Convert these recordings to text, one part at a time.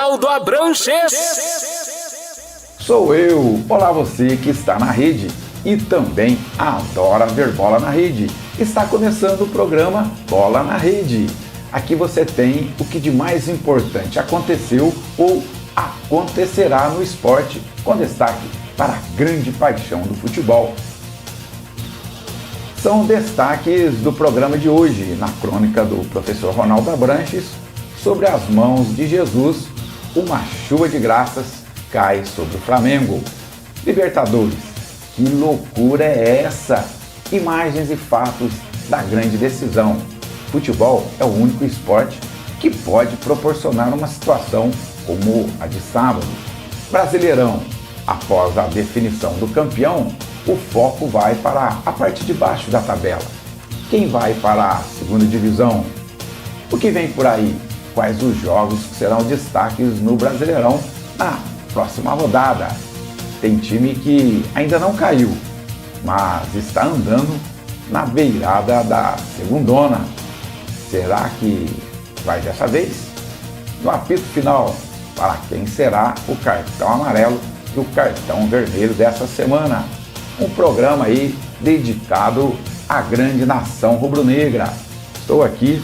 Ronaldo Abranches. Sou eu, olá você que está na rede e também adora ver bola na rede. Está começando o programa Bola na Rede. Aqui você tem o que de mais importante aconteceu ou acontecerá no esporte, com destaque para a grande paixão do futebol. São destaques do programa de hoje, na crônica do professor Ronaldo Abranches, sobre as mãos de Jesus, uma chuva de graças cai sobre o Flamengo. Libertadores, que loucura é essa? Imagens e fatos da grande decisão. Futebol é o único esporte que pode proporcionar uma situação como a de sábado. Brasileirão, após a definição do campeão, o foco vai para a parte de baixo da tabela. Quem vai para a segunda divisão? O que vem por aí? Quais os jogos que serão destaques no Brasileirão na próxima rodada? Tem time que ainda não caiu, mas está andando na beirada da segundona. Será que vai dessa vez? No apito final, para quem será o cartão amarelo e o cartão vermelho dessa semana? Um programa aí dedicado à grande nação rubro-negra. Estou aqui,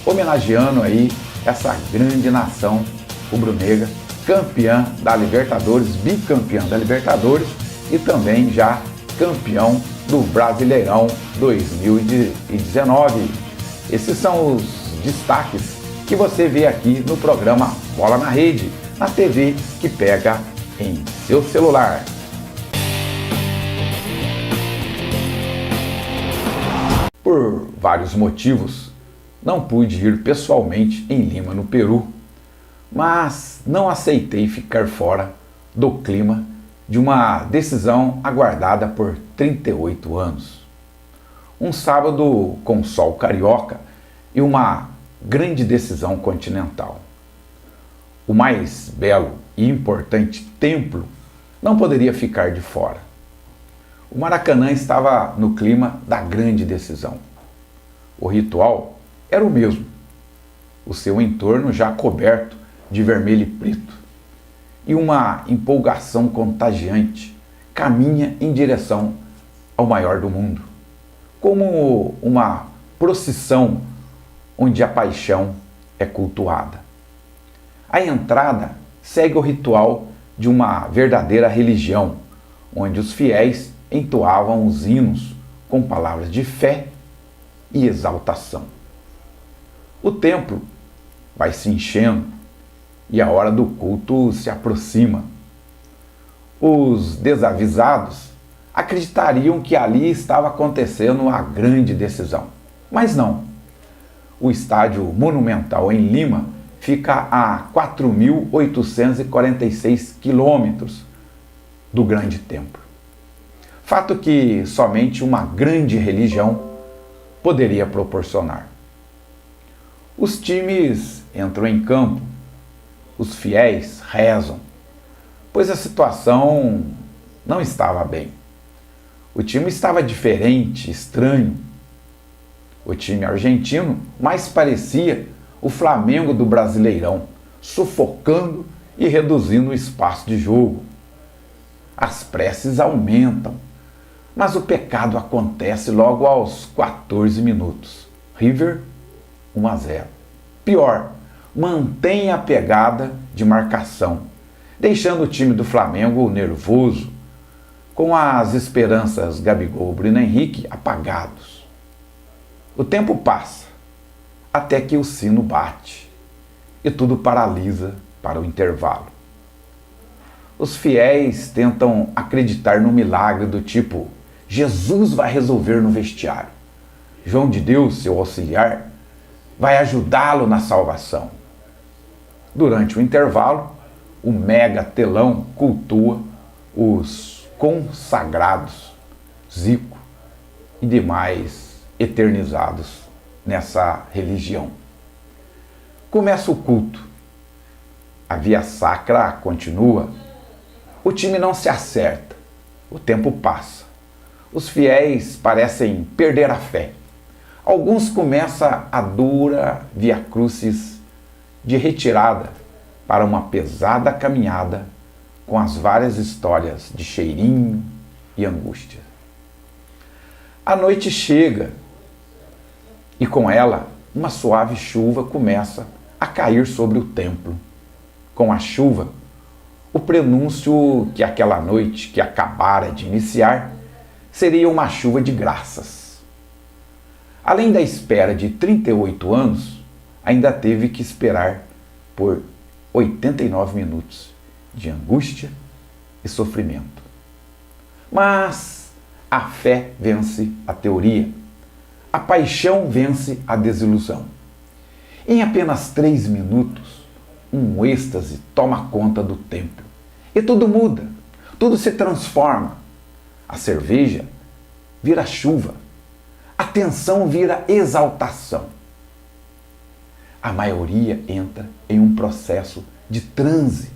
homenageando aí essa grande nação rubro-negra, campeã da Libertadores, bicampeã da Libertadores e também já campeão do Brasileirão 2019. Esses são os destaques que você vê aqui no programa Bola na Rede, na TV que pega em seu celular. Por vários motivos, não pude ir pessoalmente em Lima, no Peru, mas não aceitei ficar fora do clima de uma decisão aguardada por 38 anos. Um sábado com sol carioca e uma grande decisão continental. O mais belo e importante templo não poderia ficar de fora. O Maracanã estava no clima da grande decisão. O ritual era o mesmo, o seu entorno já coberto de vermelho e preto, e uma empolgação contagiante caminha em direção ao maior do mundo, como uma procissão onde a paixão é cultuada. A entrada segue o ritual de uma verdadeira religião, onde os fiéis entoavam os hinos com palavras de fé e exaltação. O templo vai se enchendo e a hora do culto se aproxima. Os desavisados acreditariam que ali estava acontecendo a grande decisão, mas não. O estádio Monumental em Lima fica a 4.846 quilômetros do grande templo. Fato que somente uma grande religião poderia proporcionar. Os times entram em campo, os fiéis rezam, pois a situação não estava bem. O time estava diferente, estranho. O time argentino mais parecia o Flamengo do Brasileirão, sufocando e reduzindo o espaço de jogo. As preces aumentam, mas o pecado acontece logo aos 14 minutos. River 1-0. Pior, mantém a pegada de marcação, deixando o time do Flamengo nervoso, com as esperanças Gabigol e Bruno Henrique apagados. O tempo passa, até que o sino bate e tudo paralisa para o intervalo. Os fiéis tentam acreditar no milagre do tipo: Jesus vai resolver no vestiário. João de Deus, seu auxiliar, vai ajudá-lo na salvação. Durante o intervalo, o mega telão cultua os consagrados Zico e demais eternizados nessa religião. Começa o culto. A via sacra continua. O time não se acerta. O tempo passa. Os fiéis parecem perder a fé. Alguns começam a dura via crucis de retirada para uma pesada caminhada com as várias histórias de cheirinho e angústia. A noite chega e com ela uma suave chuva começa a cair sobre o templo. Com a chuva, o prenúncio que aquela noite que acabara de iniciar seria uma chuva de graças. Além da espera de 38 anos, ainda teve que esperar por 89 minutos de angústia e sofrimento. Mas a fé vence a teoria, a paixão vence a desilusão. Em apenas 3 minutos, um êxtase toma conta do templo. E tudo muda, tudo se transforma. A cerveja vira chuva, a tensão vira exaltação. A maioria entra em um processo de transe.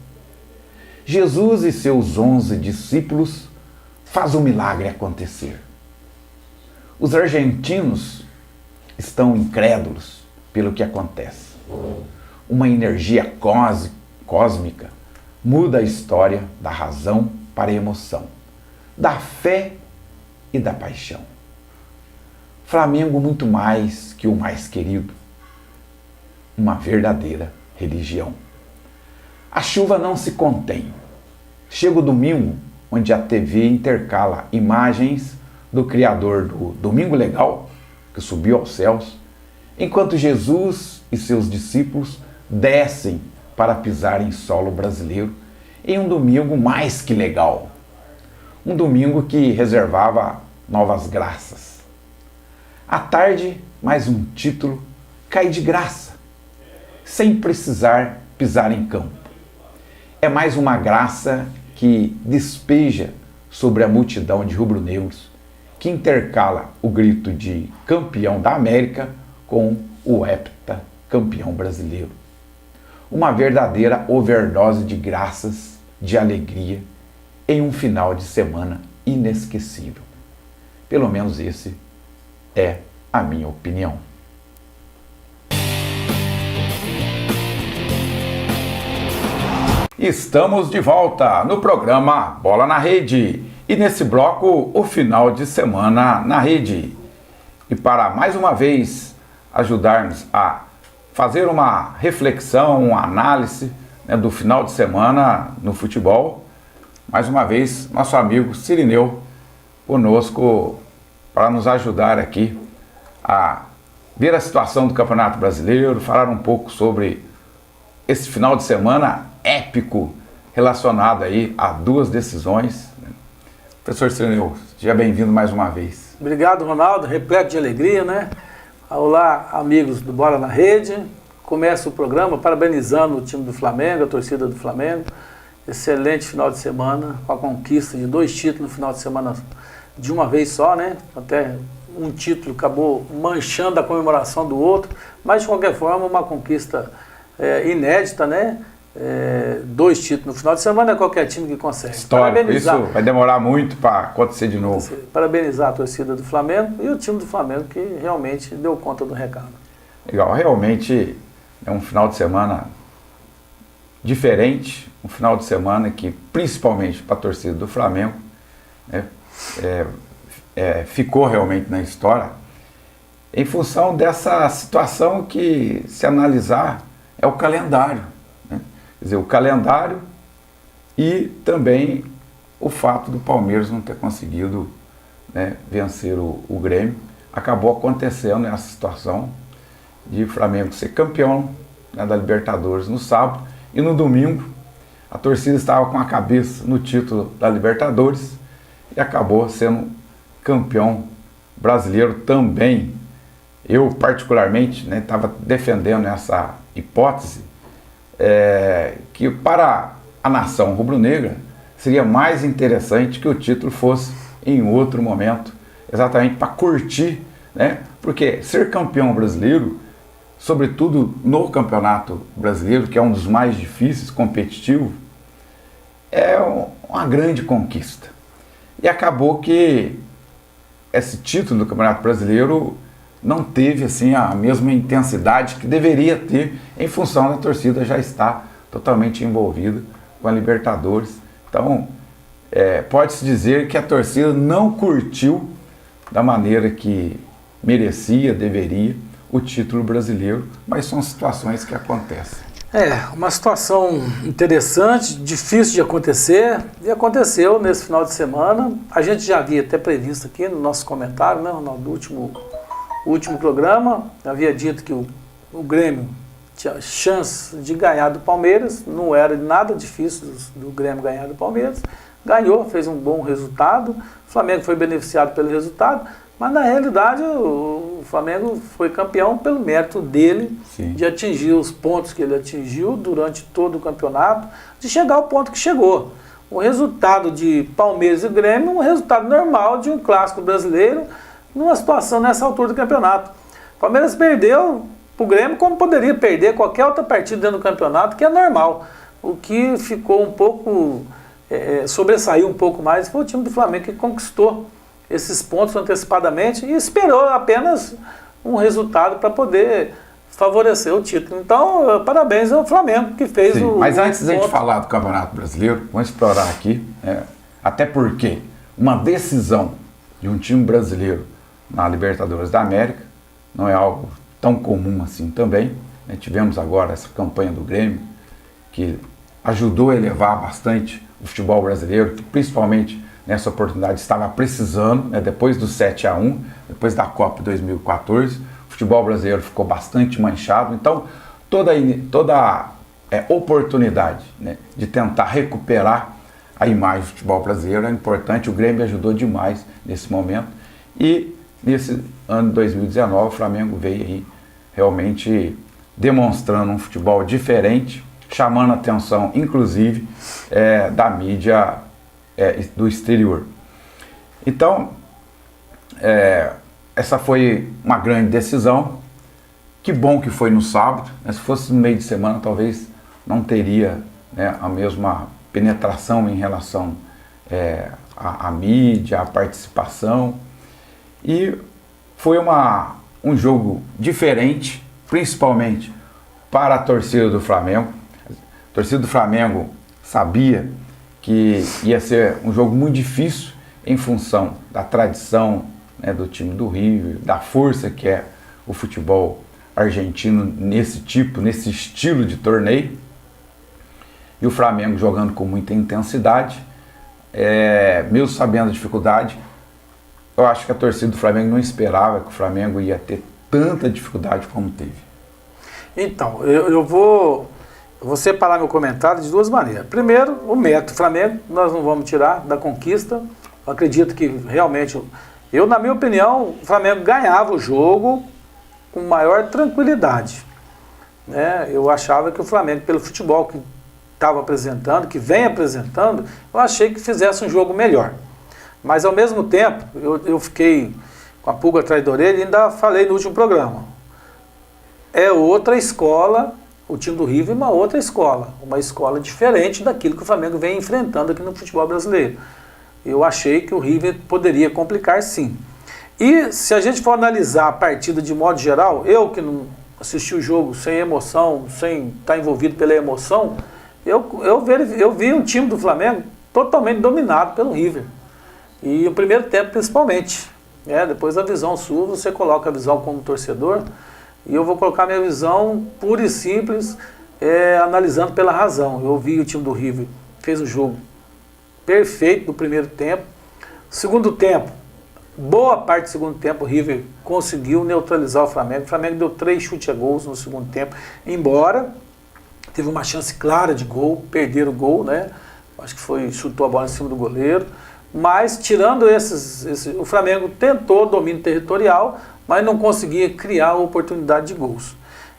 Jesus e seus 11 discípulos fazem o milagre acontecer. Os argentinos estão incrédulos pelo que acontece. Uma energia cósmica muda a história da razão para a emoção, da fé e da paixão. Flamengo muito mais que o mais querido, uma verdadeira religião. A chuva não se contém. Chega o domingo, onde a TV intercala imagens do criador do Domingo Legal, que subiu aos céus, enquanto Jesus e seus discípulos descem para pisar em solo brasileiro em um domingo mais que legal. Um domingo que reservava novas graças. À tarde, mais um título cai de graça, sem precisar pisar em campo. É mais uma graça que despeja sobre a multidão de rubro-negros, que intercala o grito de campeão da América com o heptacampeão brasileiro. Uma verdadeira overdose de graças, de alegria, em um final de semana inesquecível. Pelo menos esse é a minha opinião. Estamos de volta no programa Bola na Rede e nesse bloco o final de semana na rede. E para mais uma vez ajudarmos a fazer uma reflexão, uma análise, né, do final de semana no futebol, mais uma vez nosso amigo Cirineu conosco para nos ajudar aqui a ver a situação do Campeonato Brasileiro, falar um pouco sobre esse final de semana épico relacionado aí a 2 decisões. Professor Cirineu, seja bem-vindo mais uma vez. Obrigado, Ronaldo, repleto de alegria, né? Olá, amigos do Bola na Rede. Começa o programa parabenizando o time do Flamengo, a torcida do Flamengo. Excelente final de semana, com a conquista de 2 títulos no final de semana de uma vez só, né? Até um título acabou manchando a comemoração do outro, mas de qualquer forma uma conquista inédita, né? 2 títulos no final de semana é qualquer time que consegue. Histórico, isso vai demorar muito para acontecer de novo. Parabenizar a torcida do Flamengo e o time do Flamengo que realmente deu conta do recado. Legal, realmente é um final de semana diferente, um final de semana que principalmente para a torcida do Flamengo, né, ficou realmente na história em função dessa situação que, se analisar, é o calendário. Quer dizer, o calendário e também o fato do Palmeiras não ter conseguido, né, vencer o Grêmio. Acabou acontecendo essa situação de o Flamengo ser campeão, né, da Libertadores no sábado e no domingo a torcida estava com a cabeça no título da Libertadores e acabou sendo campeão brasileiro também. Eu particularmente estava, né, defendendo essa hipótese, que para a nação rubro-negra seria mais interessante que o título fosse em outro momento, exatamente para curtir, né? Porque ser campeão brasileiro, sobretudo no Campeonato Brasileiro, que é um dos mais difíceis, competitivo, é uma grande conquista. E acabou que esse título do Campeonato Brasileiro não teve assim a mesma intensidade que deveria ter, em função da torcida já estar totalmente envolvida com a Libertadores. Então, pode-se dizer que a torcida não curtiu da maneira que merecia, deveria, o título brasileiro, mas são situações que acontecem. Uma situação interessante, difícil de acontecer, e aconteceu nesse final de semana. A gente já havia até previsto aqui no nosso comentário, né, no último programa, havia dito que o Grêmio tinha chance de ganhar do Palmeiras, não era nada difícil do Grêmio ganhar do Palmeiras, ganhou, fez um bom resultado, o Flamengo foi beneficiado pelo resultado, mas na realidade o Flamengo foi campeão pelo mérito dele, sim, de atingir os pontos que ele atingiu durante todo o campeonato, de chegar ao ponto que chegou. O resultado de Palmeiras e Grêmio é um resultado normal de um clássico brasileiro numa situação nessa altura do campeonato. O Palmeiras perdeu para o Grêmio como poderia perder qualquer outra partida dentro do campeonato, que é normal. O que ficou um pouco, sobressaiu um pouco mais foi o time do Flamengo, que conquistou esses pontos antecipadamente e esperou apenas um resultado para poder favorecer o título. Então, parabéns ao Flamengo, que fez o... Mas antes de a gente falar do Campeonato Brasileiro, vamos explorar aqui, até porque uma decisão de um time brasileiro na Libertadores da América não é algo tão comum assim também. Tivemos agora essa campanha do Grêmio, que ajudou a elevar bastante o futebol brasileiro, que principalmente nessa oportunidade estava precisando, depois do 7-1, depois da Copa 2014, o futebol brasileiro ficou bastante manchado. Então, toda oportunidade, de tentar recuperar a imagem do futebol brasileiro é importante. O Grêmio ajudou demais nesse momento. E nesse ano de 2019, o Flamengo veio aí realmente demonstrando um futebol diferente, chamando a atenção, inclusive, da mídia do exterior. Então, essa foi uma grande decisão. Que bom que foi no sábado. Se fosse no meio de semana, talvez não teria a mesma penetração em relação à mídia, à participação. E foi um jogo diferente, principalmente para a torcida do Flamengo. A torcida do Flamengo sabia que ia ser um jogo muito difícil em função da tradição do time do River, da força que é o futebol argentino nesse estilo de torneio. E o Flamengo jogando com muita intensidade, mesmo sabendo a dificuldade. Eu acho que a torcida do Flamengo não esperava que o Flamengo ia ter tanta dificuldade como teve. Então, eu vou separar meu comentário de duas maneiras. Primeiro, o mérito do Flamengo, nós não vamos tirar da conquista. Eu acredito que realmente, na minha opinião, o Flamengo ganhava o jogo com maior tranquilidade. Eu achava que o Flamengo, pelo futebol que estava apresentando, que vem apresentando, eu achei que fizesse um jogo melhor. Mas, ao mesmo tempo, eu fiquei com a pulga atrás da orelha e ainda falei no último programa. É outra escola. O time do River é uma outra escola, uma escola diferente daquilo que o Flamengo vem enfrentando aqui no futebol brasileiro. Eu achei que o River poderia complicar, sim. E se a gente for analisar a partida de modo geral, eu que não assisti o jogo sem emoção, sem estar envolvido pela emoção, eu vi um time do Flamengo totalmente dominado pelo River. E o primeiro tempo principalmente. Depois da visão sua, você coloca a visão como torcedor. E eu vou colocar minha visão pura e simples, analisando pela razão. Eu vi o time do River, fez o jogo perfeito no primeiro tempo. Segundo tempo, boa parte do segundo tempo, o River conseguiu neutralizar o Flamengo. O Flamengo deu 3 chutes a gols no segundo tempo, embora teve uma chance clara de gol, perderam o gol, Acho que chutou a bola em cima do goleiro. Mas, tirando o Flamengo tentou domínio territorial, mas não conseguia criar oportunidade de gols.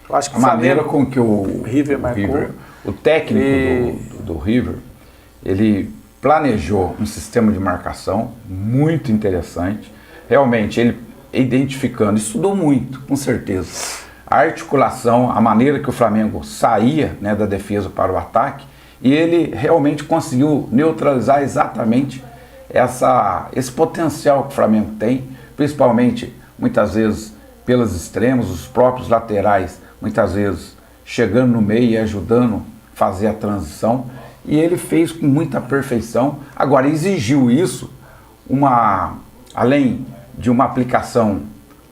Eu acho que a maneira com que o River marcou. O técnico do River, ele planejou um sistema de marcação muito interessante. Realmente, ele identificando, estudou muito, com certeza, a articulação, a maneira que o Flamengo saía da defesa para o ataque, e ele realmente conseguiu neutralizar exatamente esse potencial que o Flamengo tem, principalmente muitas vezes pelas extremas, os próprios laterais, muitas vezes chegando no meio e ajudando fazer a transição, e ele fez com muita perfeição. Agora, exigiu isso, além de uma aplicação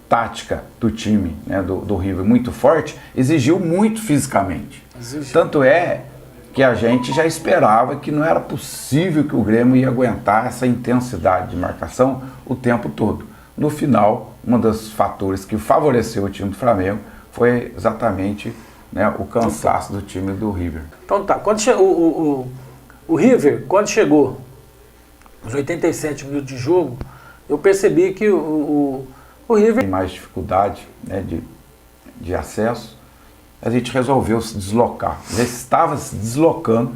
tática do time, né, do River muito forte, exigiu muito fisicamente. Tanto é que a gente já esperava que não era possível que o Grêmio ia aguentar essa intensidade de marcação o tempo todo. No final, um dos fatores que favoreceu o time do Flamengo foi exatamente, né, o cansaço do time do River. Então tá, o River, quando chegou os 87 minutos de jogo, eu percebi que o River tem mais dificuldade, né, de acesso. A gente resolveu se deslocar. Já estava se deslocando,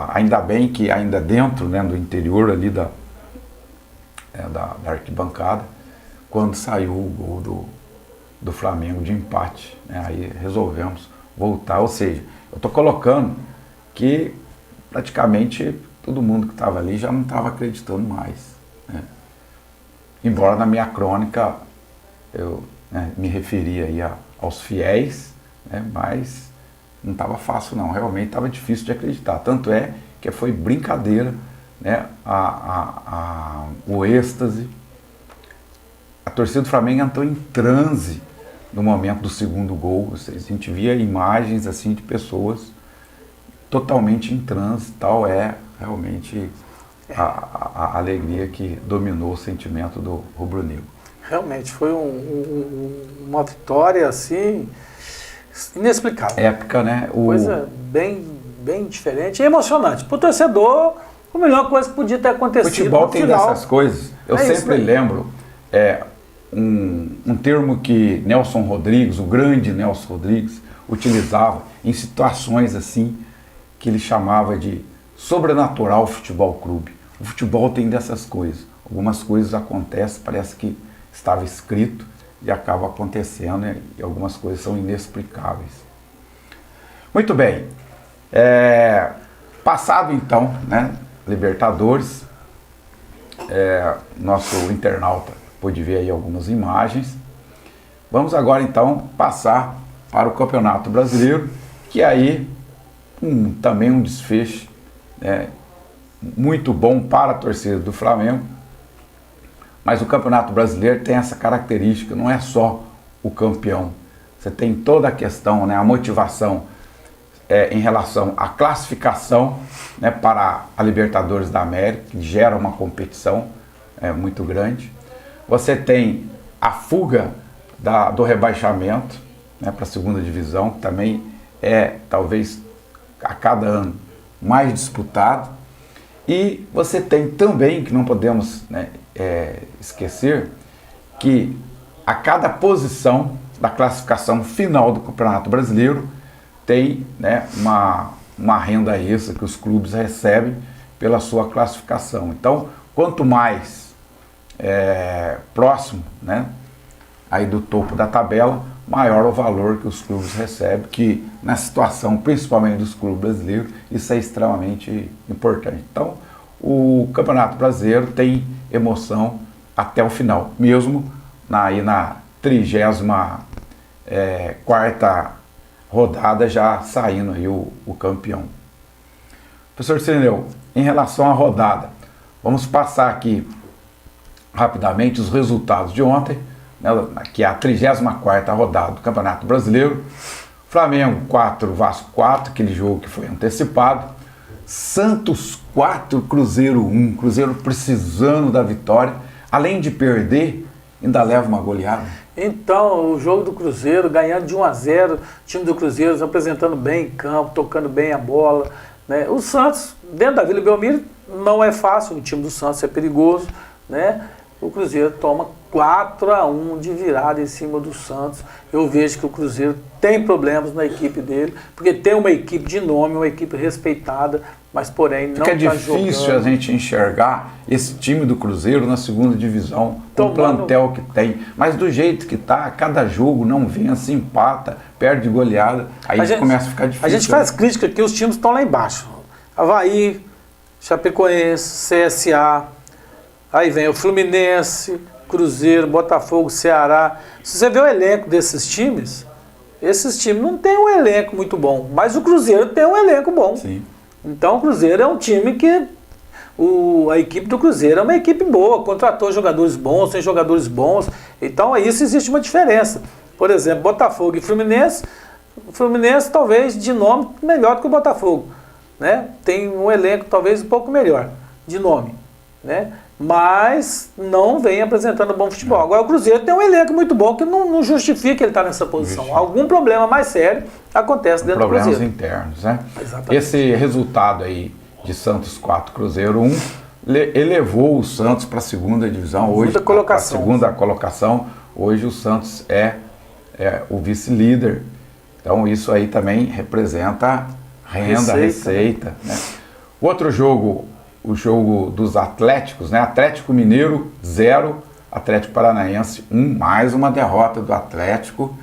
ainda bem que ainda dentro, né, do interior ali da arquibancada, quando saiu o gol do Flamengo de empate, né, aí resolvemos voltar. Ou seja, eu estou colocando que praticamente todo mundo que estava ali já não estava acreditando mais, né? Embora na minha crônica eu, né, me referia aí aos fiéis, né, mas não estava fácil não, realmente estava difícil de acreditar. Tanto é que foi brincadeira, né, o êxtase. A torcida do Flamengo entrou em transe no momento do segundo gol. A gente via imagens assim de pessoas totalmente em transe. Tal é realmente a alegria que dominou o sentimento do rubro-negro. Realmente foi uma vitória assim inexplicável. Épica, né? Coisa bem diferente e emocionante. Para o torcedor, a melhor coisa que podia ter acontecido. Futebol tem final. dessas coisas. Eu sempre lembro um termo que Nelson Rodrigues, o grande Nelson Rodrigues, utilizava em situações assim que ele chamava de sobrenatural futebol clube. O futebol tem dessas coisas. Algumas coisas acontecem, parece que estava escrito e acaba acontecendo, né? E algumas coisas são inexplicáveis. Muito bem. Passado então, né, Libertadores, nosso internauta pôde ver aí algumas imagens. Vamos agora então passar para o Campeonato Brasileiro, que aí também um desfecho muito bom para a torcida do Flamengo. Mas o Campeonato Brasileiro tem essa característica, não é só o campeão. Você tem toda a questão, né, a motivação em relação à classificação, né, para a Libertadores da América, que gera uma competição muito grande. Você tem a fuga do rebaixamento, né, para a segunda divisão, que também talvez a cada ano mais disputado. E você tem também, que não podemos, né, esquecer, que a cada posição da classificação final do Campeonato Brasileiro tem, né, uma renda extra que os clubes recebem pela sua classificação. Então, quanto mais próximo, né, aí do topo da tabela, maior o valor que os clubes recebem, que na situação, principalmente dos clubes brasileiros, isso é extremamente importante. Então, o Campeonato Brasileiro tem emoção até o final, mesmo na 34ª rodada já saindo aí o campeão. Professor Cirineu, em relação à rodada, vamos passar aqui rapidamente os resultados de ontem, né, que é a 34ª rodada do Campeonato Brasileiro. Flamengo 4, Vasco 4, aquele jogo que foi antecipado. Santos 4, Cruzeiro 1. Cruzeiro precisando da vitória. Além de perder, ainda leva uma goleada. Então, o jogo do Cruzeiro, ganhando de 1-0, o time do Cruzeiro apresentando bem em campo, tocando bem a bola, né? O Santos, dentro da Vila Belmiro, não é fácil, o time do Santos é perigoso, né? O Cruzeiro toma 4-1 de virada em cima do Santos. Eu vejo que o Cruzeiro tem problemas na equipe dele, porque tem uma equipe de nome, uma equipe respeitada, mas porém não está jogando. Fica difícil a gente enxergar esse time do Cruzeiro na segunda divisão, com o plantel que tem. Mas do jeito que está, cada jogo não vence, empata, perde goleada, aí começa a ficar difícil. A gente faz crítica que os times estão lá embaixo. Avaí, Chapecoense, CSA, aí vem o Fluminense, Cruzeiro, Botafogo, Ceará. Se você vê o elenco desses times, Esses times não têm um elenco muito bom, mas o Cruzeiro tem um elenco bom. Sim. Então o Cruzeiro é um time que a equipe do Cruzeiro é uma equipe boa, contratou jogadores bons, tem jogadores bons. Então isso existe uma diferença. Por exemplo, Botafogo e Fluminense, o Fluminense talvez de nome melhor do que o Botafogo, né? Tem um elenco talvez um pouco melhor de nome, né? Mas não vem apresentando bom futebol. Agora o Cruzeiro tem um elenco muito bom que não justifica ele estar nessa posição. Algum problema mais sério acontece dentro do Cruzeiro. Problemas internos, né? Exatamente. Esse resultado aí de Santos 4, Cruzeiro 1, elevou o Santos para a segunda divisão. Hoje, para a segunda colocação. Hoje o Santos é o vice-líder. Então isso aí também representa renda, receita, né? Outro jogo, o jogo dos Atléticos, né? Atlético Mineiro 0, Atlético Paranaense 1, mais uma derrota do Atlético.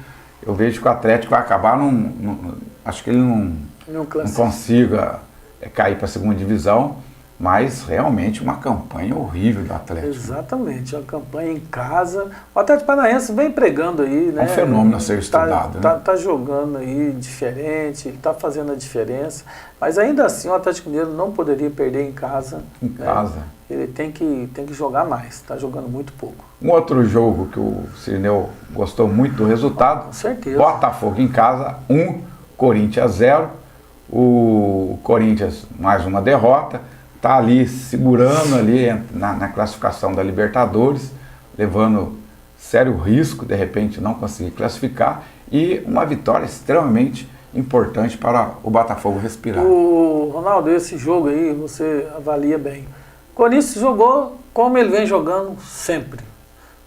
Eu vejo que o Atlético vai acabar, acho que ele não consiga cair para a segunda divisão, mas realmente uma campanha horrível do Atlético. Exatamente, uma campanha em casa. O Atlético Paranaense vem pregando aí, né? É um fenômeno a ser estudado, né? Tá jogando aí diferente, está fazendo a diferença, mas ainda assim o Atlético Mineiro não poderia perder em casa. Em casa. Ele tem que jogar mais, está jogando muito pouco. Um outro jogo que o Cirineu gostou muito do resultado, com certeza. Botafogo em casa 1, Corinthians 0. O Corinthians mais uma derrota. Está ali segurando ali na classificação da Libertadores, levando sério risco de repente não conseguir classificar, e uma vitória extremamente importante para o Botafogo respirar. O Ronaldo, esse jogo aí você avalia bem. O Corinthians jogou como ele vem jogando sempre.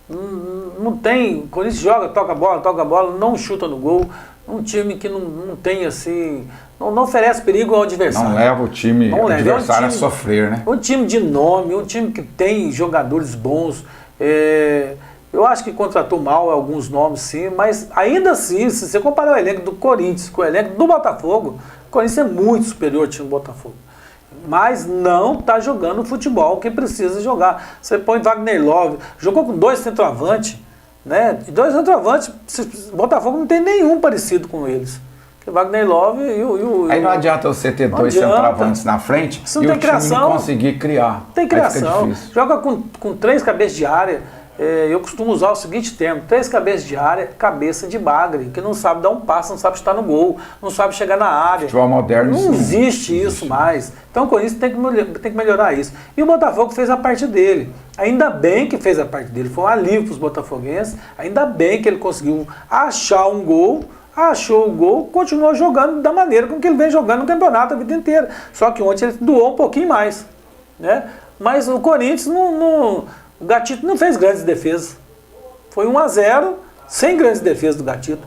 Não tem, o Corinthians joga, toca a bola, não chuta no gol. Um time que não tem assim, não oferece perigo ao adversário. Não leva o time adversário a sofrer, né? Um time de nome, um time que tem jogadores bons. Eu acho que contratou mal alguns nomes, sim, mas ainda assim, se você comparar o elenco do Corinthians com o elenco do Botafogo, o Corinthians é muito superior ao time do Botafogo. Mas não está jogando o futebol que precisa jogar. Você põe Wagner Love, jogou com 2 centroavantes, né? E 2 centroavantes, o Botafogo não tem nenhum parecido com eles. Porque Wagner Love e o... Aí não adianta você ter 2 centroavantes na frente e o time não conseguir criar. Tem criação. Joga com 3 cabeças de área. Eu costumo usar o seguinte termo: 3 cabeças de área, cabeça de bagre, que não sabe dar um passo, não sabe chutar no gol, não sabe chegar na área. Futebol moderno não existe isso mais. Então o Corinthians tem que melhorar isso. E o Botafogo fez a parte dele. Ainda bem que fez a parte dele. Foi um alívio para os botafoguenses. Ainda bem que ele conseguiu achar um gol, achou o gol, continuou jogando da maneira com que ele vem jogando no campeonato a vida inteira. Só que ontem ele doou um pouquinho mais, né? Mas o Corinthians o Gatito não fez grandes defesas. Foi 1-0, sem grandes defesas do Gatito.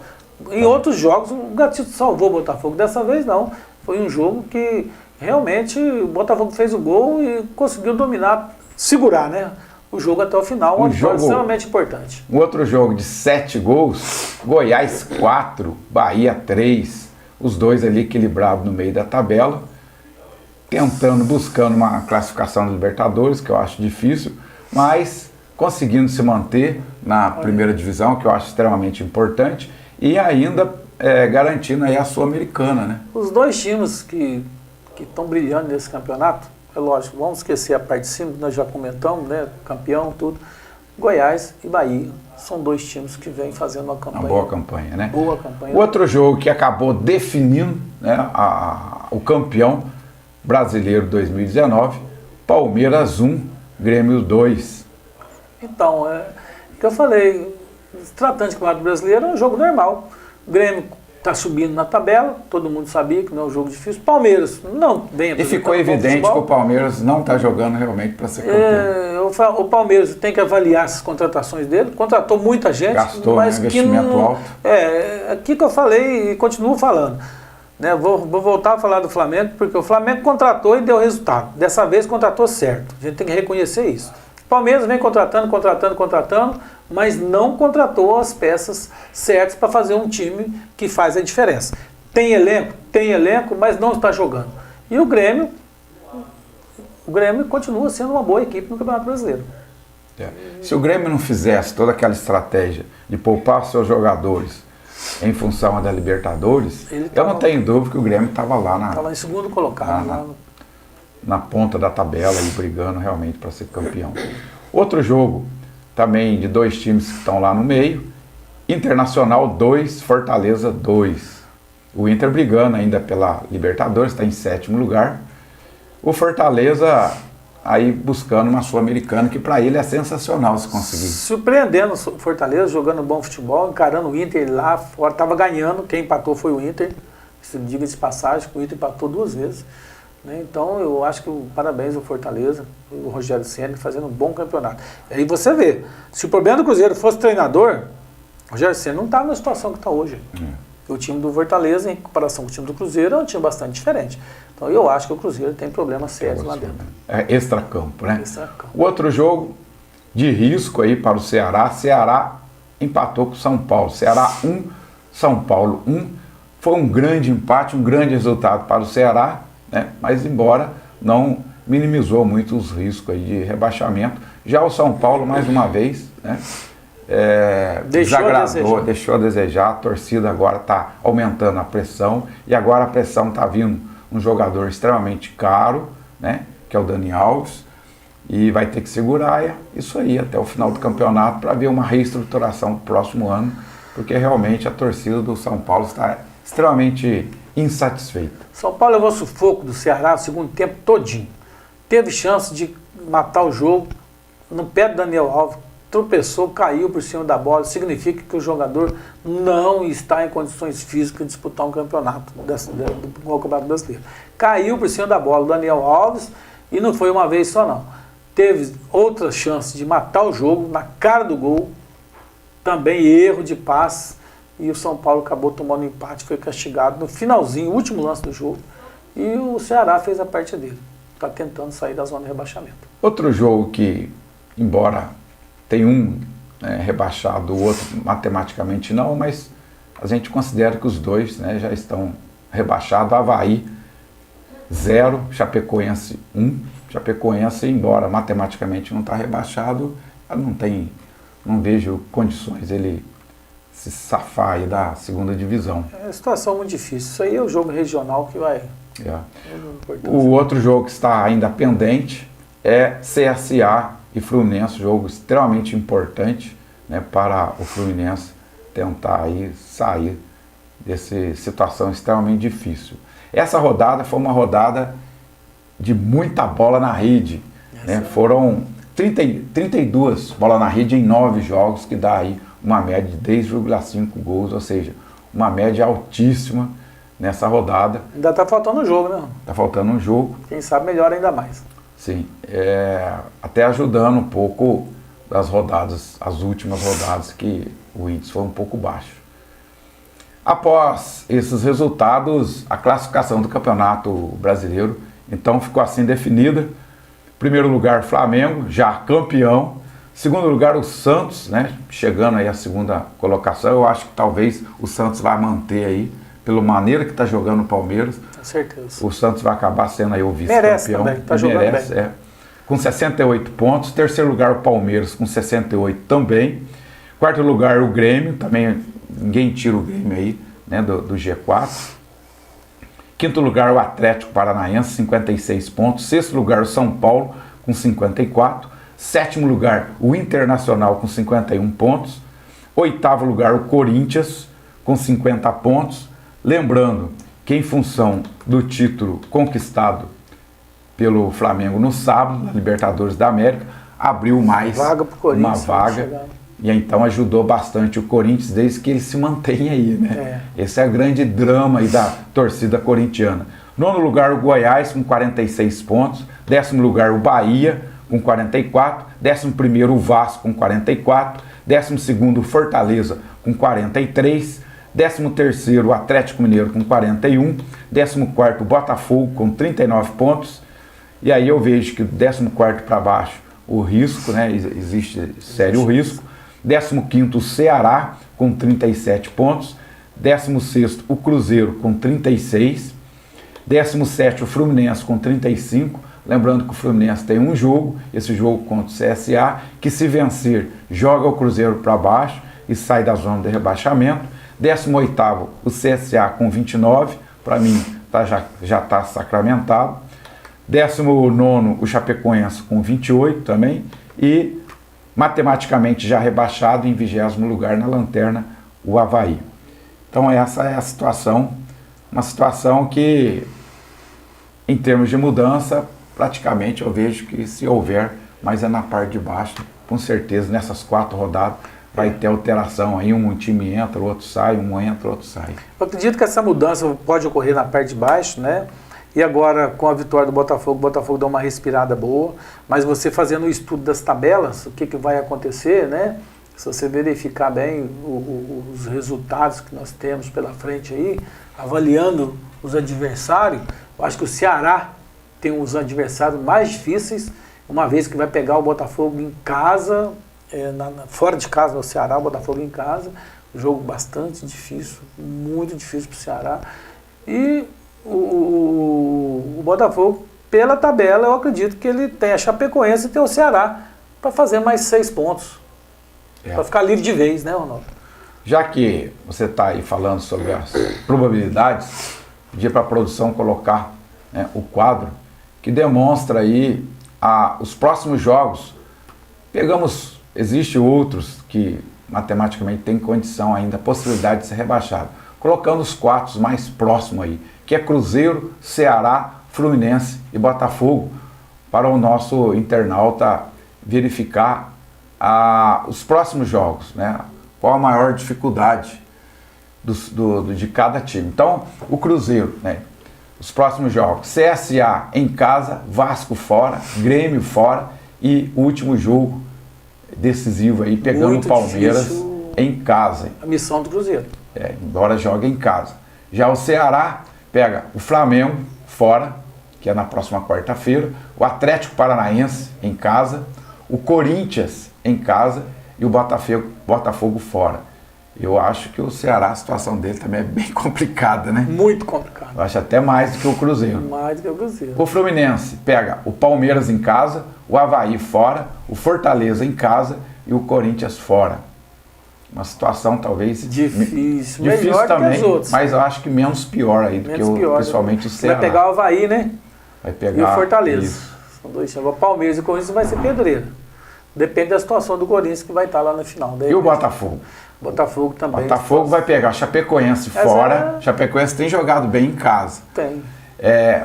Em outros jogos, o Gatito salvou o Botafogo. Dessa vez, não. Foi um jogo que realmente o Botafogo fez o gol e conseguiu dominar, segurar, né, o jogo até o final. Um jogo extremamente importante. Um outro jogo de 7 gols, Goiás 4, Bahia 3. Os dois ali equilibrados no meio da tabela, buscando uma classificação da Libertadores, que eu acho difícil, mas conseguindo se manter na primeira divisão, que eu acho extremamente importante, e ainda garantindo aí a Sul-Americana, né? Os dois times que estão brilhando nesse campeonato, é lógico, vamos esquecer a parte de cima, que nós já comentamos, né? Campeão, tudo. Goiás e Bahia são 2 times que vêm fazendo uma campanha. Uma boa campanha, né? Boa campanha. Outro jogo que acabou definindo, né, o campeão brasileiro 2019, Palmeiras 1, Grêmio 2. Então, o que eu falei, tratando de campeonato brasileiro, é um jogo normal. O Grêmio está subindo na tabela, todo mundo sabia que não é um jogo difícil. Palmeiras não vem apresentando. E ficou evidente que o Palmeiras não está jogando realmente para ser campeão. O Palmeiras tem que avaliar as contratações dele, contratou muita gente. Gastou, mas investimento alto. Aqui que eu falei e continuo falando. Né, vou voltar a falar do Flamengo, porque o Flamengo contratou e deu resultado. Dessa vez contratou certo. A gente tem que reconhecer isso. O Palmeiras vem contratando, mas não contratou as peças certas para fazer um time que faz a diferença. Tem elenco, mas não está jogando. E o Grêmio continua sendo uma boa equipe no Campeonato Brasileiro. Se o Grêmio não fizesse toda aquela estratégia de poupar seus jogadores, em função da Libertadores, Ele eu não tenho dúvida que o Grêmio estava lá Estava em segundo colocado. na ponta da tabela e brigando realmente para ser campeão. Outro jogo também de dois times que estão lá no meio, Internacional 2, Fortaleza 2. O Inter brigando ainda pela Libertadores, está em 7º lugar. O Fortaleza aí buscando uma Sul-Americana, que para ele é sensacional se conseguir. Surpreendendo o Fortaleza, jogando bom futebol, encarando o Inter lá fora, estava ganhando, quem empatou foi o Inter. Diga-se de passagem, o Inter empatou 2 vezes. Né? Então eu acho que parabéns ao Fortaleza, o Rogério Ceni fazendo um bom campeonato. E aí você vê, se o problema do Cruzeiro fosse treinador, o Rogério Ceni não estava na situação que está hoje. O time do Fortaleza, em comparação com o time do Cruzeiro, é um time bastante diferente. Então eu acho que o Cruzeiro tem problemas sérios lá dentro. É extracampo, né? Extracampo. O outro jogo de risco aí para o Ceará, Ceará empatou com o São Paulo. Ceará 1, São Paulo 1. Foi um grande empate, um grande resultado para o Ceará, né? Mas embora não minimizou muito os riscos aí de rebaixamento. Já o São Paulo, mais uma vez, né? Deixou a desejar, a torcida agora está aumentando a pressão e agora a pressão está vindo um jogador extremamente caro, né, que é o Dani Alves, e vai ter que segurar isso aí até o final do campeonato para ver uma reestruturação no próximo ano, porque realmente a torcida do São Paulo está extremamente insatisfeita. São Paulo levou sufoco do Ceará no segundo tempo todinho. Teve chance de matar o jogo no pé do Daniel Alves, tropeçou, caiu por cima da bola, significa que o jogador não está em condições físicas de disputar um campeonato do Campeonato Brasileiro. Caiu por cima da bola o Daniel Alves e não foi uma vez só não. Teve outra chance de matar o jogo na cara do gol, também erro de passe, e o São Paulo acabou tomando um empate, foi castigado no finalzinho, último lance do jogo, e o Ceará fez a parte dele. Está tentando sair da zona de rebaixamento. Outro jogo que, embora tem um rebaixado, o outro matematicamente não, mas a gente considera que os dois, né, já estão rebaixados. Avaí 0, Chapecoense 1. Chapecoense, embora matematicamente não está rebaixado, não vejo condições ele se safar aí da segunda divisão. É uma situação muito difícil. Isso aí é o jogo regional que vai... O outro jogo que está ainda pendente é CSA e Fluminense, jogo extremamente importante, né, para o Fluminense tentar aí sair dessa situação extremamente difícil. Essa rodada foi uma rodada de muita bola na rede, né? Foram 32 bolas na rede em 9 jogos, que dá aí uma média de 10,5 gols, ou seja, uma média altíssima nessa rodada. Ainda está faltando um jogo, né? Está faltando um jogo. Quem sabe melhora ainda mais. Sim, até ajudando um pouco das rodadas, as últimas rodadas, que o índice foi um pouco baixo. Após esses resultados, a classificação do Campeonato Brasileiro, então, ficou assim definida. Primeiro lugar, Flamengo, já campeão. Segundo lugar, o Santos, né, chegando aí à segunda colocação. Eu acho que talvez o Santos vai manter aí, pela maneira que está jogando o Palmeiras. Com certeza. O Santos vai acabar sendo aí o vice-campeão. Merece também, está jogando bem. Com 68 pontos. Terceiro lugar, o Palmeiras, com 68 também. Quarto lugar, o Grêmio, também ninguém tira o Grêmio aí, né, do G4. Quinto lugar, o Atlético Paranaense, 56 pontos. Sexto lugar, o São Paulo, com 54. Sétimo lugar, o Internacional, com 51 pontos. Oitavo lugar, o Corinthians, com 50 pontos. Lembrando que, em função do título conquistado pelo Flamengo no sábado, na Libertadores da América, abriu mais uma vaga. E então ajudou bastante o Corinthians, desde que ele se mantém aí, né? Esse é o grande drama aí da torcida corintiana. Nono lugar, o Goiás, com 46 pontos. Décimo lugar, o Bahia, com 44. 11º, o Vasco, com 44. 12º, o Fortaleza, com 43. 13º, o Atlético Mineiro, com 41. 14º, o Botafogo, com 39 pontos. E aí eu vejo que do 14º para baixo, o risco, né? Existe sério risco. 15º, o Ceará, com 37 pontos. 16º, o Cruzeiro, com 36. 17º, o Fluminense, com 35. Lembrando que o Fluminense tem um jogo, esse jogo contra o CSA, que se vencer, joga o Cruzeiro para baixo e sai da zona de rebaixamento. 18º, o CSA com 29, para mim já está sacramentado. 19º, o Chapecoense com 28 também. E matematicamente já rebaixado em 20º lugar na lanterna, o Avaí. Então essa é a situação, uma situação que, em termos de mudança, praticamente eu vejo que se houver, mas é na parte de baixo, com certeza nessas 4 rodadas vai ter alteração aí, um time entra, o outro sai, um entra, o outro sai. Eu acredito que essa mudança pode ocorrer na parte de baixo, né? E agora, com a vitória do Botafogo, o Botafogo dá uma respirada boa, mas você fazendo o estudo das tabelas, o que vai acontecer, né? Se você verificar bem os resultados que nós temos pela frente aí, avaliando os adversários, eu acho que o Ceará tem os adversários mais difíceis, uma vez que vai pegar o Botafogo em casa, fora de casa no Ceará, o Botafogo em casa, jogo bastante difícil, muito difícil para o Ceará. E o Botafogo, pela tabela, eu acredito que ele tem a Chapecoense e tem o Ceará para fazer mais 6 pontos. Para ficar livre de vez, né, Ronaldo? Já que você está aí falando sobre as probabilidades, pedir para a produção colocar, né, o quadro que demonstra aí os próximos jogos. Existem outros que matematicamente têm condição ainda, possibilidade de ser rebaixado. Colocando os 4 mais próximos aí, que é Cruzeiro, Ceará, Fluminense e Botafogo, para o nosso internauta verificar os próximos jogos, né? Qual a maior dificuldade de cada time. Então, o Cruzeiro, né? Os próximos jogos, CSA em casa, Vasco fora, Grêmio fora e o último jogo decisivo aí, pegando o Palmeiras em casa. A missão do Cruzeiro. Embora jogue em casa. Já o Ceará pega o Flamengo fora, que é na próxima quarta-feira, o Atlético Paranaense em casa, o Corinthians em casa e o Botafogo fora. Eu acho que o Ceará, a situação dele também é bem complicada, né? Muito complicada. Eu acho até mais do que o Cruzeiro. Mais do que o Cruzeiro. O Fluminense pega o Palmeiras em casa, o Avaí fora, o Fortaleza em casa e o Corinthians fora. Uma situação talvez difícil melhor também, que os outros, mas eu acho que menos pior aí do que principalmente o Ceará. Vai pegar o Avaí, né? Vai pegar e o Fortaleza. Isso. São 2 times. O Palmeiras e o Corinthians vai ser pedreira. Depende da situação do Corinthians que vai estar lá na final. E o Botafogo? Botafogo também. Botafogo vai pegar Chapecoense fora. Chapecoense tem jogado bem em casa. Tem.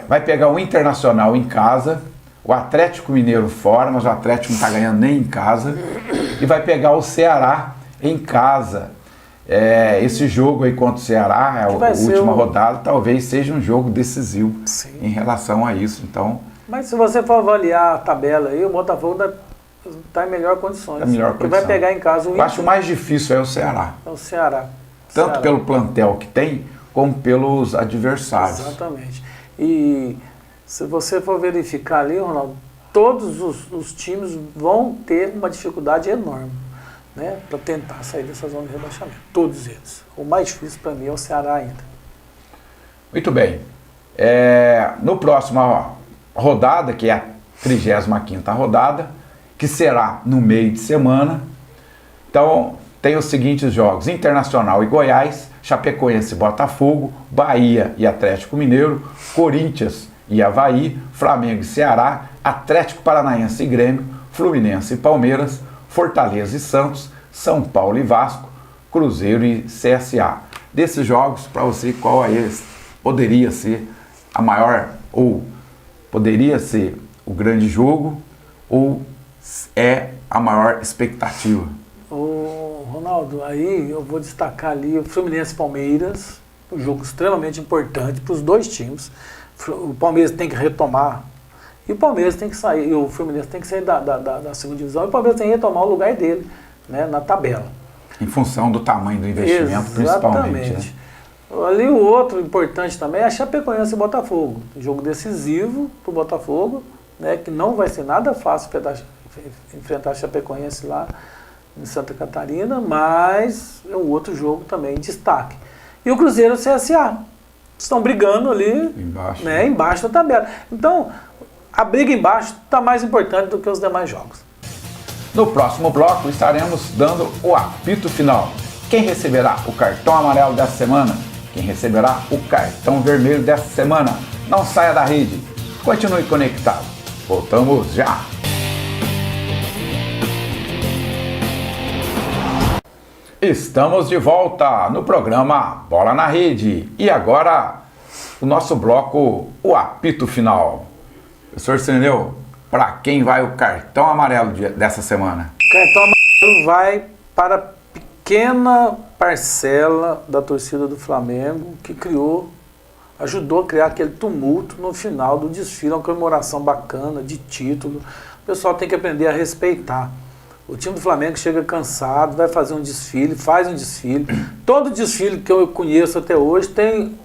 Vai pegar o Internacional em casa, o Atlético Mineiro fora, mas o Atlético não está ganhando nem em casa. E vai pegar o Ceará em casa. Esse jogo aí contra o Ceará, a última rodada, talvez seja um jogo decisivo. Sim. Em relação a isso. Então, mas se você for avaliar a tabela aí, o Botafogo está em melhor condições. Porque vai pegar em casa o Inter. Eu acho mais difícil é o Ceará. É o Ceará. Tanto pelo plantel que tem, como pelos adversários. Exatamente. E se você for verificar ali, Ronaldo, todos os times vão ter uma dificuldade enorme, né, para tentar sair dessa zona de rebaixamento. Todos eles. O mais difícil para mim é o Ceará ainda. Muito bem. No próximo rodada, que é a 35ª rodada, que será no meio de semana. Então, tem os seguintes jogos: Internacional e Goiás, Chapecoense e Botafogo, Bahia e Atlético Mineiro, Corinthians e Avaí, Flamengo e Ceará, Atlético Paranaense e Grêmio, Fluminense e Palmeiras, Fortaleza e Santos, São Paulo e Vasco, Cruzeiro e CSA. Desses jogos, para você, qual poderia ser a maior, ou poderia ser o grande jogo, ou é a maior expectativa? Ô, Ronaldo, aí eu vou destacar ali o Fluminense e Palmeiras, um jogo extremamente importante para os 2 times. O Palmeiras tem que retomar, e o Palmeiras tem que sair, e o Fluminense tem que sair da segunda divisão, e o Palmeiras tem que retomar o lugar dele, né, na tabela. Em função do tamanho do investimento, principalmente. Né? Ali o outro importante também é a Chapecoense e Botafogo. Um jogo decisivo para o Botafogo, né, que não vai ser nada fácil enfrentar a Chapecoense lá em Santa Catarina, mas é um outro jogo também em destaque. E o Cruzeiro e o CSA estão brigando ali embaixo da tabela. Então, a briga embaixo está mais importante do que os demais jogos. No próximo bloco estaremos dando o apito final. Quem receberá o cartão amarelo dessa semana? Quem receberá o cartão vermelho dessa semana? Não saia da rede. Continue conectado. Voltamos já. Estamos de volta no programa Bola na Rede. E agora, o nosso bloco, o apito final. Professor Cirineu, para quem vai o cartão amarelo dessa semana? O cartão amarelo vai para a pequena parcela da torcida do Flamengo que ajudou a criar aquele tumulto no final do desfile, uma comemoração bacana, de título. O pessoal tem que aprender a respeitar. O time do Flamengo chega cansado, vai fazer um desfile, faz um desfile. Todo desfile que eu conheço até hoje tem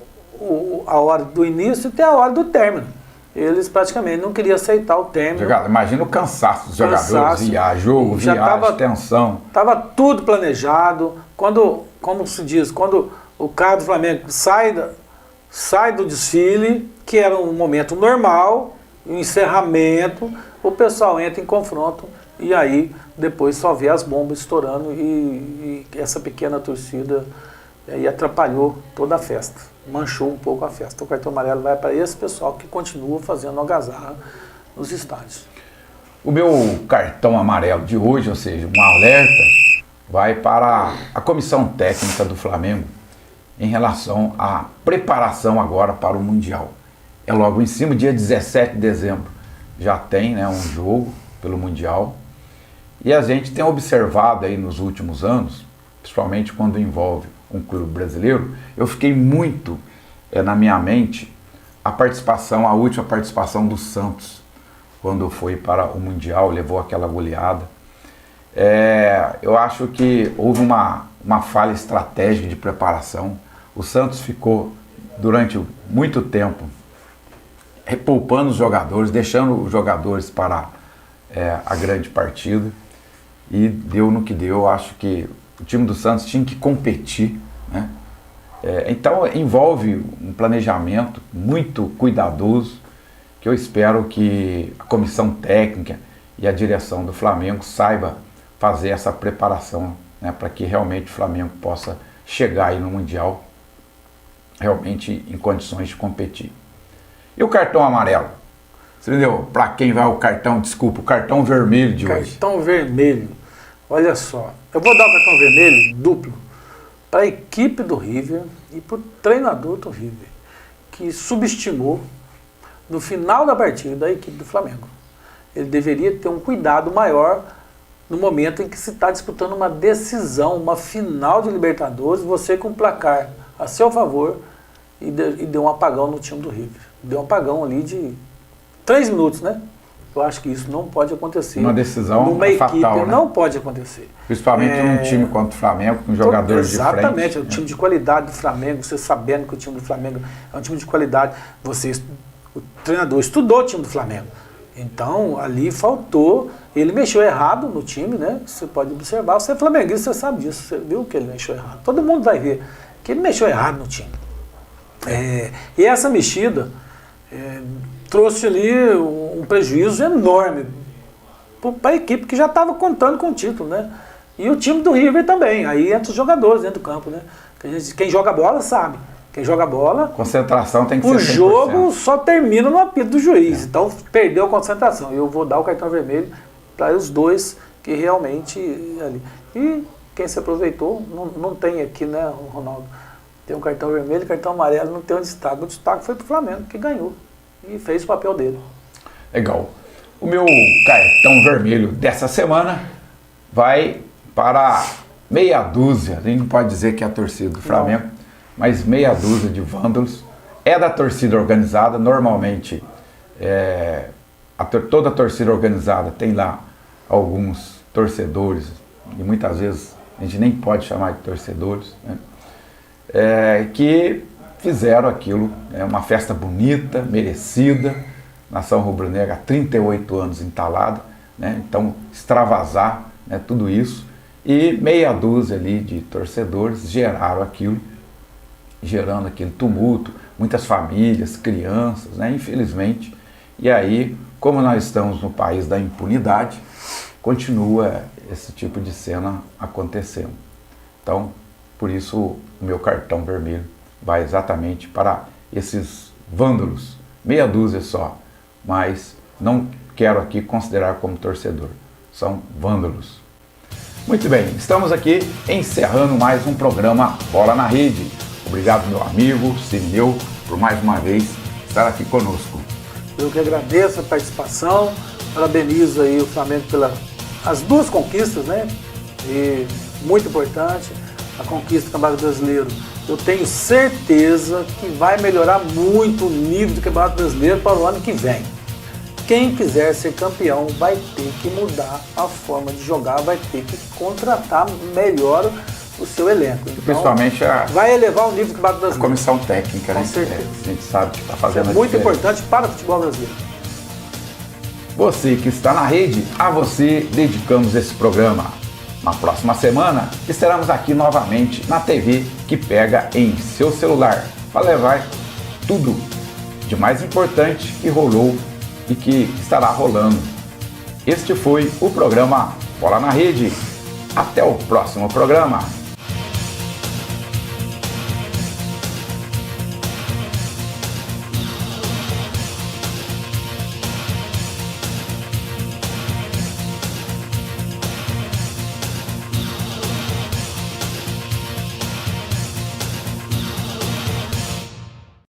a hora do início e tem a hora do término. Eles praticamente não queriam aceitar o término. Imagina o cansaço dos jogadores, viagem, tensão. Estava tudo planejado. Como se diz, quando o cara do Flamengo sai do desfile, que era um momento normal, um encerramento, o pessoal entra em confronto e aí depois só vê as bombas estourando e essa pequena torcida aí atrapalhou toda a festa, manchou um pouco a festa. O cartão amarelo vai para esse pessoal que continua fazendo algazarra nos estádios. O meu cartão amarelo de hoje, ou seja, um alerta, vai para a comissão técnica do Flamengo em relação à preparação agora para o Mundial. É logo em cima, dia 17 de dezembro, já tem, né, um jogo pelo Mundial. E a gente tem observado aí nos últimos anos, principalmente quando envolve um clube brasileiro, eu fiquei muito na minha mente a última participação do Santos, quando foi para o Mundial, levou aquela goleada. Eu acho que houve uma falha estratégica de preparação. O Santos ficou durante muito tempo repoupando os jogadores, deixando os jogadores para a grande partida, e deu no que deu. Eu acho que o time do Santos tinha que competir, né? Então envolve um planejamento muito cuidadoso, que eu espero que a comissão técnica e a direção do Flamengo saiba fazer essa preparação, né, para que realmente o Flamengo possa chegar aí no Mundial realmente em condições de competir. E o cartão amarelo? Você entendeu? Para quem vai o cartão vermelho de hoje. Cartão vermelho. Olha só, eu vou dar o cartão vermelho duplo para a equipe do River e para o treinador do River, que subestimou no final da partida a equipe do Flamengo. Ele deveria ter um cuidado maior no momento em que se está disputando uma decisão, uma final de Libertadores, você com o placar a seu favor e deu um apagão no time do River. Deu um apagão ali de 3 minutos, né? Eu acho que isso não pode acontecer. Uma decisão numa equipe, fatal, né? Não pode acontecer. Principalmente num time contra o Flamengo, com jogadores de frente. Exatamente, é o time de qualidade do Flamengo, você sabendo que o time do Flamengo é um time de qualidade, o treinador estudou o time do Flamengo. Então, ali faltou, ele mexeu errado no time, né? Você pode observar, você é flamenguista, você sabe disso, você viu que ele mexeu errado. Todo mundo vai ver que ele mexeu errado no time. E essa mexida trouxe ali um prejuízo enorme para a equipe que já estava contando com o título, né? E o time do River também, aí entra os jogadores dentro do campo, né? Quem joga bola sabe. Quem joga bola... Concentração tem que ser 100%. O jogo só termina no apito do juiz. Então, perdeu a concentração. Eu vou dar o cartão vermelho para os dois que realmente... ali. E quem se aproveitou, não tem aqui, né, Ronaldo? Tem um cartão vermelho e cartão amarelo, não tem um destaque. O destaque foi para o Flamengo, que ganhou. E fez o papel dele. Legal. O meu cartão vermelho dessa semana vai para meia dúzia. A gente não pode dizer que é a torcida do Flamengo, mas meia dúzia de vândalos. É da torcida organizada. Normalmente, toda a torcida organizada tem lá alguns torcedores, e muitas vezes a gente nem pode chamar de torcedores, né? Que fizeram aquilo, uma festa bonita, merecida, nação rubro-negra há 38 anos entalada, né? Então extravasar, né, tudo isso, e meia dúzia ali de torcedores gerando aquele tumulto, muitas famílias, crianças, né, infelizmente. E aí, como nós estamos no país da impunidade, continua esse tipo de cena acontecendo. Então, Por isso o meu cartão vermelho vai exatamente para esses vândalos, meia dúzia só, mas não quero aqui considerar como torcedor, são vândalos. Muito bem, estamos aqui encerrando mais um programa Bola na Rede. Obrigado, meu amigo Cirineu, por mais uma vez estar aqui conosco. Eu que agradeço a participação, parabenizo aí o Flamengo pelas duas conquistas, né? E muito importante, a conquista do Campeonato Brasileiro. Eu tenho certeza que vai melhorar muito o nível do Campeonato Brasileiro para o ano que vem. Quem quiser ser campeão vai ter que mudar a forma de jogar, vai ter que contratar melhor o seu elenco. Então, principalmente vai elevar o nível do Campeonato a Brasileiro. comissão técnica, né? Com certeza. A gente sabe que está fazendo é muito importante para o futebol brasileiro. Você que está na rede, a você dedicamos esse programa. Na próxima semana estaremos aqui novamente na TV que pega em seu celular para levar tudo de mais importante que rolou e que estará rolando. Este foi o programa Bola na Rede. Até o próximo programa.